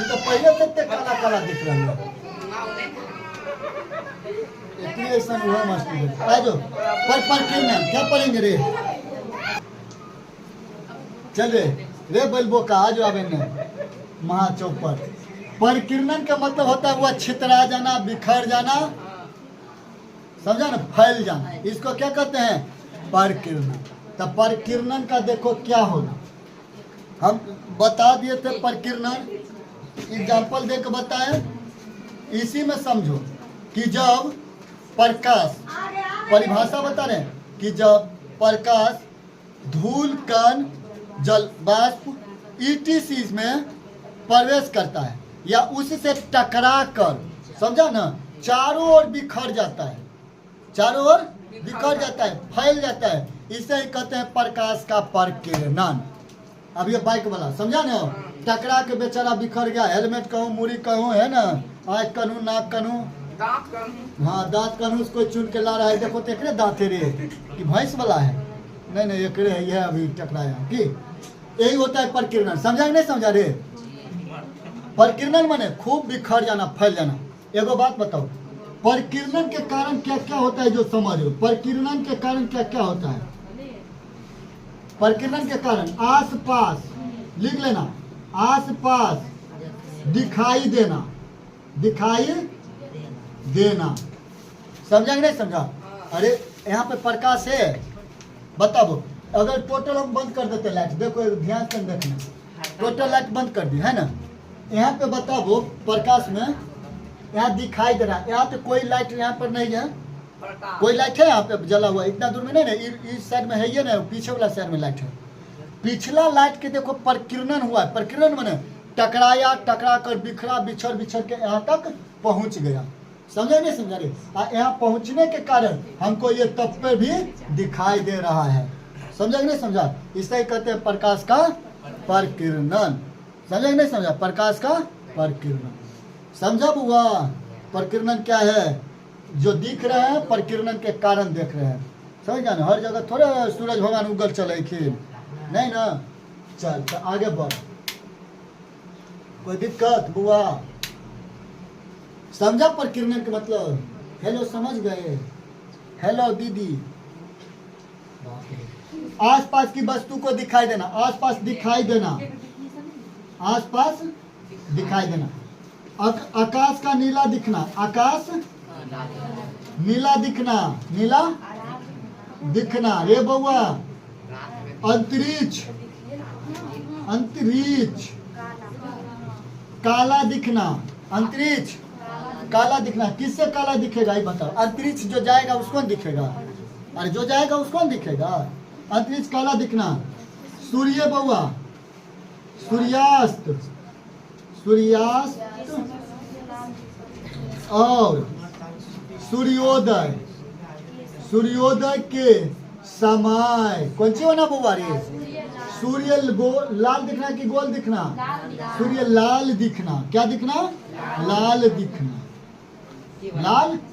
तो पहले से इतने काला काला दिख रहा है इतनी ऐसा हुआ मस्ती है। आ जाओ पर किरना क्या पढ़ेंगे रे चल रे बैल बोका आ जाओ आवेन महा चौपट परिकीर्णन का मतलब होता है वह छितरा जाना बिखर जाना समझा ना फैल जाना इसको क्या कहते हैं परिकीर्णन। तो परिकीर्णन का देखो क्या होगा हम बता दिए थे परिकीर्णन एग्जाम्पल दे के बताए इसी में समझो कि जब प्रकाश परिभाषा बता रहे हैं कि जब प्रकाश धूल कण जल वाष्प ईटीसी में प्रवेश करता है या उससे टकरा कर समझा ना चारों ओर बिखर जाता है चारों ओर बिखर जाता है फैल जाता है इसे ही कहते हैं प्रकाश का परिकीर्णन। अब ये बाइक वाला समझा ना टकरा के बेचारा बिखर गया हेलमेट कहूँ मुड़ी कहूँ है ना आँख कहूँ नाक कहूँ दांत कम हाँ दांत कहूँ उसको चुन के ला रहा है देखो तो एकरे दांत रे कि भैंस वाला है नहीं एकरे है यह अभी टकराया कि यही होता है परिकीर्णन। समझा नहीं समझा रे परिकीर्णन माने खूब बिखर जाना फैल जाना। एगो बात बताओ परिकीर्णन के कारण क्या क्या होता है जो समझ लो परिकीर्णन के कारण क्या क्या होता है। परिकीर्णन के कारण आस पास लिख लेना आस पास दिखाई देना समझा कि नहीं समझा। अरे यहाँ पे प्रकाश है बताओ अगर टोटल हम बंद कर देते लाइट देखो ध्यान से देखना टोटल लाइट बंद कर दी है ना यहाँ पे बताओ प्रकाश में यहाँ दिखाई दे रहा है यहाँ पे कोई लाइट यहाँ पर नहीं है कोई लाइट है यहाँ पे जला हुआ इतना दूर में नहीं ना इस साइड में है ये ना पीछे वाला साइड में लाइट है पिछला लाइट के देखो परिकीर्णन हुआ है परिकीर्णन माने टकराया टकरा कर बिखरा बिछर के यहाँ तक पहुँच गया। समझा नहीं समझा रे यहाँ पहुँचने के कारण हमको ये तप्पे भी दिखाई दे रहा है। समझा नहीं समझा इसे कहते हैं प्रकाश का परिकीर्णन। समझा नहीं समझा प्रकाश का परिकीर्णन समझा बुआ परिकीर्णन क्या है जो दिख रहे हैं परिकीर्णन के कारण देख रहे हैं। समझ जाना हर जगह थोड़े सूरज भगवान उगल चले नहीं ना चल तो आगे बढ़ कोई दिक्कत बुआ समझा परिकीर्णन के मतलब हेलो समझ गए हेलो दीदी आसपास की वस्तु को दिखाई देना आसपास दिखाई देना आसपास दिखाई देना आकाश का नीला दिखना आकाश नीला दिखना रे बउआ अंतरिक्ष काला दिखना अंतरिक्ष काला दिखना किससे काला दिखेगा ये बताओ अंतरिक्ष जो जाएगा उसको दिखेगा अरे जो जाएगा उसको दिखेगा अंतरिक्ष काला दिखना सूर्य बउआ सूर्यास्त और सूर्योदय के समय कौन सी होना बउआ रे सूर्य लाल दिखना कि गोल दिखना सूर्य लाल दिखना क्या दिखना लाल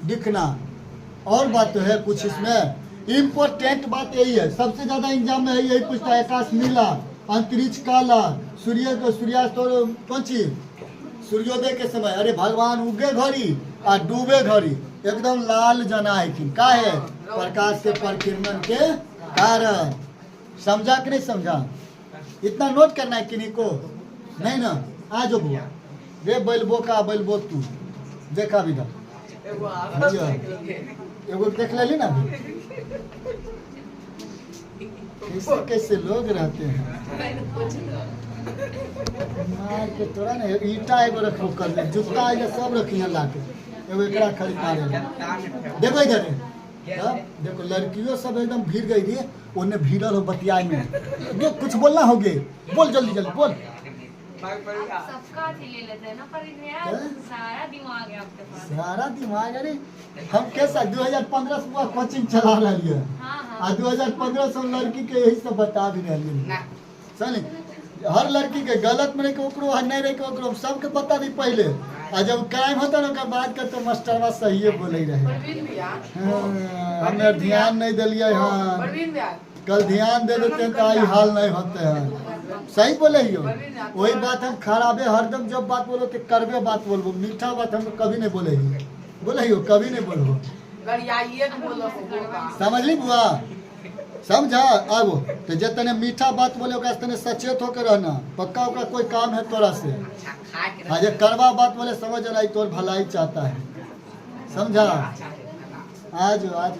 दिखना और बात तो है कुछ इसमें इम्पोर्टेंट बात यही है सबसे ज्यादा एग्जाम में यही पूछता है आकाश नीला अंतरिक्ष काला सूर्य को सूर्यास्त और कौन सी सूर्योदय के समय अरे भगवान उगे घड़ी और डूबे घड़ी एकदम लाल जना है कि का है प्रकाश के परिकीर्णन के कारण। समझा कि नहीं समझा इतना नोट करना है किन्हीं को नहीं ना आ जो बुआ रे बैल बो तू देखा भी ना एगो देख ले ना कैसे कैसे लोग रहते हैं मार के तोरा ना ईटा एगो रखो कर ले जूता एगो सब रखी है ला के एगो एकरा खाली मारे देखो इधर देखो लड़कियों सब एकदम भीड़ गई रही, उन्हें भीड़ल हो बतियाई में। देख कुछ बोलना होगे, बोल जल्दी जल्दी बोल। सबका ले लेते हैं ना, पर यार सारा दिमाग है आपके पास। सारा दिमाग अरे हम कैसा 2015 से पूरा कोचिंग चला रही है। हाँ। 2015 से लड़की के यही सब बता भी रही है। समझ हर लड़की के गलत में रह के ओकरो नहीं रह के ओकरो सबके बता दी पहले। आ जब क्राइम होता ना ओकर बाद के तो मास्टरवा सही बोले रहे। हमें ध्यान नहीं दिलिए। हाँ कल ध्यान दे देते हैं तो आई हाल नहीं होते हैं। सही बोले ही हो। वही बात हम खराबे हरदम जब बात बोलो तो करबे बात बोलबो, मीठा बात हम कभी नहीं बोले ही। बोले ही हो कभी नहीं बोलबो। समझ ली बुआ, समझा आगो तो जितने मीठा बात बोले ओकरा तने सचेत होकर रहना। पक्का ओकरा कोई काम है तोरा से। आज करवा बात बोले समझ रहा तोर भलाई चाहता है। समझा आज आज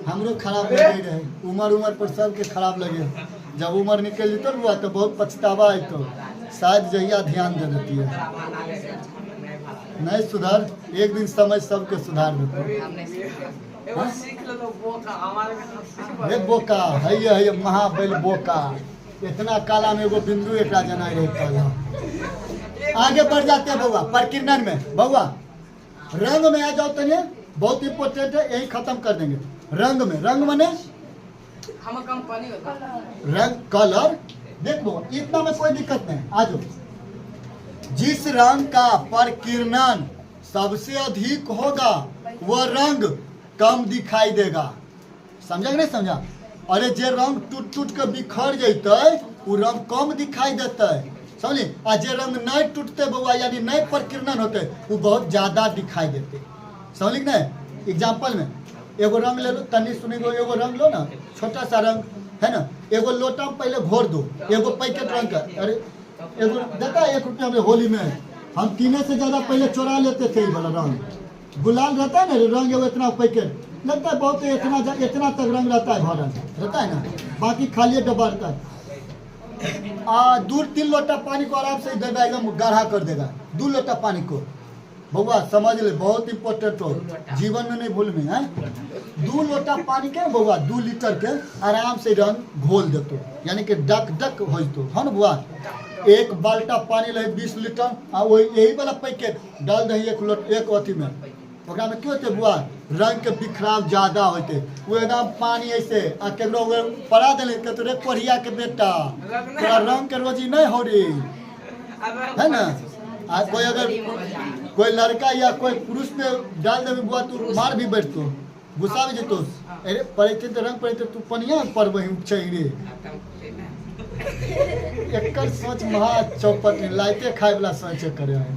हमरो खराब लगे रहे। उम्र पर सबके खराब लगे। जब उम्र निकल जतो हुआ तो बहुत पछतावा है। तो शायद जहिया ध्यान दे देती है। नहीं सुधार एक दिन समय सबके सुधार देते। बोका है महाबल बोका। इतना काला में एगो बिंदु एक जना रहे काला। आगे बढ़ जाते हैं बउआ प्रकीर्णन में। बउआ रंग में आ जाओ तने, बहुत इम्पोर्टेंट है, यही खत्म कर देंगे। रंग में, रंग मने हम कंपनी रंग कलर। देखो इतना में कोई दिक्कत नहीं। आ जाओ। जिस रंग का प्रकीर्णन सबसे अधिक होगा वह रंग कम दिखाई देगा। समझा कि नहीं समझा? अरे जे रंग टूट टूट के बिखर जैते वो रंग कम दिखाई देते। समझे? आ जे रंग नहीं टूटते बउआ यानी नहीं प्रकीर्णन होते वो बहुत ज्यादा दिखाई देते। समझ कि नहीं? एग्जाम्पल में एगो रंग ले लो, तनी सुनी गो एगो रंग लो ना, छोटा सा रंग है ना, एगो लोटा में पहले घोर दो, एगो पैकेट रंग का। अरे एगो देता 1 रुपया में होली में हम 3 से ज्यादा पहले चुरा लेते थे ये वाला रंग। गुलाल रहता है ना रंग एगो इतना पैकेट लगता है बहुत, इतना तक रंग रहता है भरल रहता है ना, बाकी खाली डब्बा रहता है। 2-3 लोटा पानी को आराम से देगा, एकदम गाढ़ा कर देगा 2 लोटा पानी को। बउआ समझ ले बहुत इम्पोर्टेंट हो, जीवन में नहीं भूल में है। 2 लोटा पानी के बउआ 2 लीटर के आराम से रंग घोल देतो, यानी कि डक डक हो तो है ना बुआ। 1 बाल्टा पानी ले 20 लीटर आ वही यही वाला पैकेट डाल दही 1 अथी में। ओकरा में क्यों होते बुआ रंग के बिखराव ज्यादा होते। वो एकदम पानी ऐसे आ केकरो पड़ा देले के तोरे कोढ़िया के बेटा तोरा रंग के रोजी नहीं हो रही है ना। आ कोई अगर कोई लड़का या कोई पुरुष पे डाल दे बुआ तू मार भी बैठतो, गुस्सा भी जतो। अरे पड़ते तो रंग पड़ते तू पनिया पर वही चाहिए। एकर सोच महा चौपट में लाइते खाए वाला सोच करे है।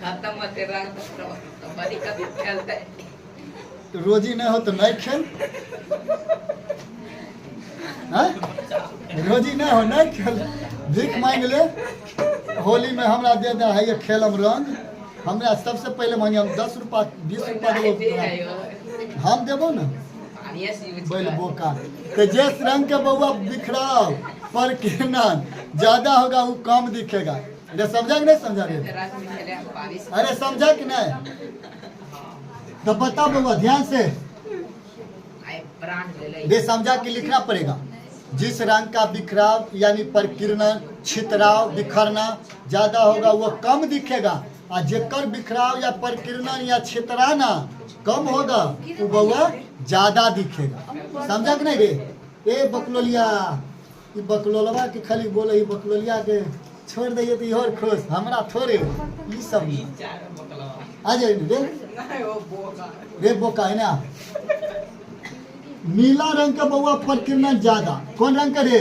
खत्म होते रंग तो बड़ी कभी खेलते तो रोजी नहीं हो तो नहीं खेल है? रोजी नहीं हो नहीं खेल, भीख मांग ले। होली में हमरा दे दे है ये खेलम रंग। हमरा सबसे पहले मांगे हम 10 रुपया 20 रुपया देबो, हम देबो ना बैल बोका। तो जिस रंग के बउआ बिखराव प्रकीर्णन ज्यादा होगा वो कम दिखेगा। अरे समझा कि नहीं समझा रे? अरे समझा कि नहीं? तो बता बउआ ध्यान से ये समझा कि लिखना पड़ेगा। जिस रंग का बिखराव यानी प्रकीर्णन छितराव बिखरना ज्यादा होगा वो कम दिखेगा, और जेकर बिखराव या प्रकीर्णन या छितराना कम होगा वो बउआ ज्यादा दिखेगा। समझा कि नहीं रे? ए बकलोलिया ये बकलोलवा के खाली बोले ये बकलोलिया के छोड़ दिए तो और खुश हमरा थोड़े ये सब आ जाए रे बोका है ना। नीला रंग का बउआ प्रकीर्णन ज्यादा। कौन रंग का रे?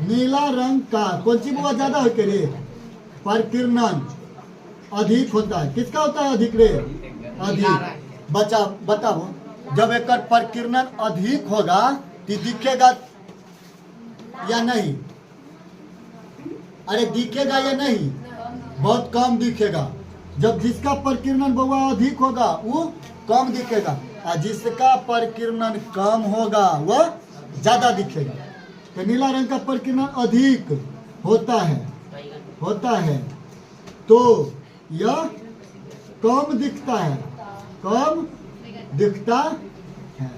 नीला रंग का कौन सी बउआ ज्यादा हो के रे? प्रकीर्णन अधिक होता है। किसका होता है अधिक रे? अधिक। बताओ जब एक प्रकीर्णन अधिक होगा तो दिखेगा या नहीं? अरे दिखेगा या नहीं? बहुत कम दिखेगा। जब जिसका प्रकीर्णन बउआ अधिक होगा वो कम दिखेगा, और जिसका प्रकीर्णन कम होगा वह ज्यादा दिखेगा। तो नीला रंग का प्रकीर्णन अधिक होता है तो यह कम दिखता है, कम दिखता है।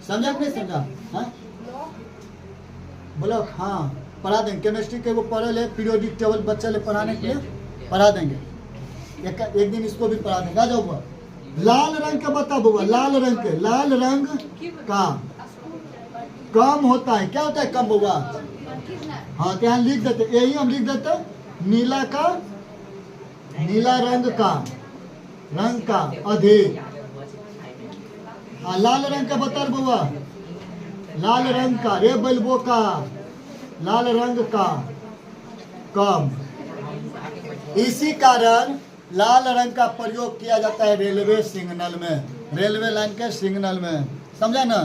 समझा कि नहीं समझा? हाँ ब्लॉक, हाँ पढ़ा देंगे। केमिस्ट्री के वो पढ़ल है, पीरियोडिक टेबल बच्चे ले पढ़ाने के लिए पढ़ा देंगे। एक दिन इसको भी पढ़ा देंगे। आ जाओ बुआ। लाल रंग का बता बुआ, लाल रंग के, लाल रंग का कम होता है। क्या होता है कम बुआ? हाँ तो यहाँ लिख देते, यही हम लिख देते नीला का, नीला रंग का अधिक। लाल रंग का बता बुआ, लाल रंग का, रे बल्बो का, लाल रंग का कम। इसी कारण लाल रंग का प्रयोग किया जाता है रेलवे सिग्नल में, रेलवे लाइन के सिग्नल में, समझा ना?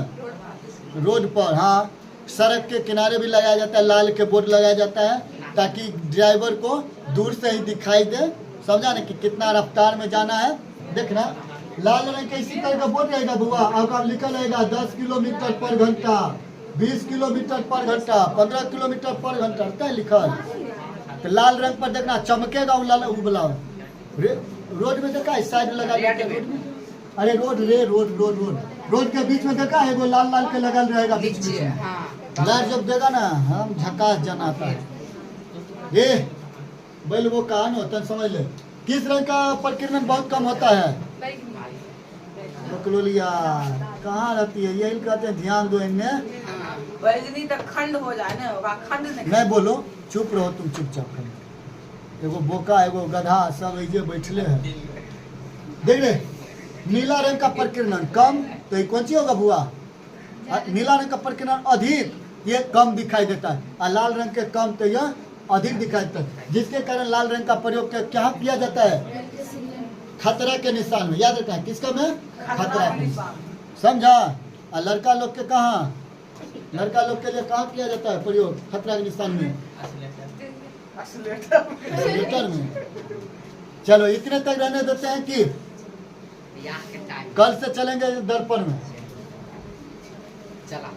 रोड पर, हाँ सड़क के किनारे भी लगाया जाता है, लाल के बोर्ड लगाया जाता है ताकि ड्राइवर को दूर से ही दिखाई दे, समझा ना, कि कितना रफ्तार में जाना है। देखना लाल रंग का इसी तरह का बोर्ड रहेगा बुआ, आपका लिखा रहेगा 10 किलोमीटर पर घंटा, 20 किलोमीटर पर घंटा, 15 किलोमीटर पर घंटा, क्या लिखा है? तो लाल रंग पर देखना चमकेगा वो लाल उबला। रोड में देखा है साइड लगा देते हैं रोड में, अरे रोड रे रोड रोड रोड रोड के बीच में देखा है वो लाल लाल के लगल रहेगा बीच में। लाइट जब देगा ना हम झकास जनाता है। ये बैल वो कहा होता है, समझ ले। किस रंग का प्रकीर्णन बहुत कम होता है? बकलोलिया कहाँ रहती है? यही कहते हैं ध्यान दो इनमें। बैगनी तो खंड हो जाए ना, होगा खंड नहीं बोलो, चुप रहो तुम, चुपचाप करो। एगो बोका एगो गधा सब ऐसे बैठले है। देख रहे नीला रंग का प्रकीर्णन कम, तो ये कौन सी होगा बुआ? नीला रंग का प्रकीर्णन अधिक, ये कम दिखाई देता है, और लाल रंग के कम तो यह अधिक दिखाई देता है, जिसके कारण लाल रंग का प्रयोग क्या किया जाता है? खतरा के निशान में। याद रखना है किसका में? खतरा के निशान, समझा? और लड़का लोग के कहाँ, लड़का लोग के लिए कहाँ किया जाता है प्रयोग खतरा के निशान में? एक्सीलेटर में। चलो इतने तक रहने देते हैं कि कल से चलेंगे दर्पण में। चला।